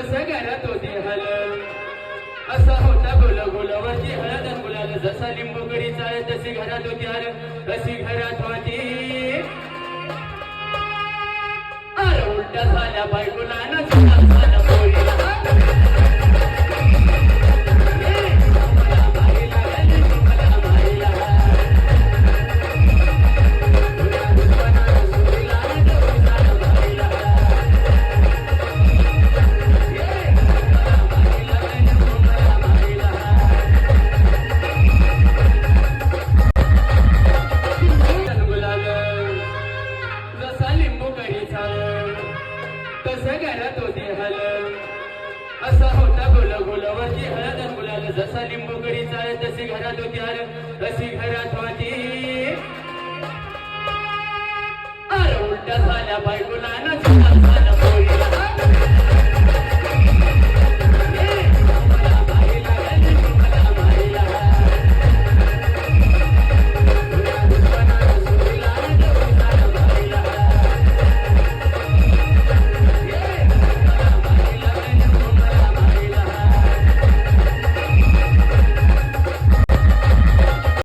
तसं घरात होती हल असा होता गोल गोलवरती हळद आणि गुलाल जसा लिंबू गडी चाळ तशी घरात होती हल तशी घरात होती अरे उलटा झाल्या बायकोला ना झाला पोरीला तसं घरात होती हल असा होता गोल गोलवरती हळद आणि गुलाल जसा लिंबू गडी चाळ तशी घरात होती हल तशी घरात होती अरे उलटा झाल्या बायकोला ना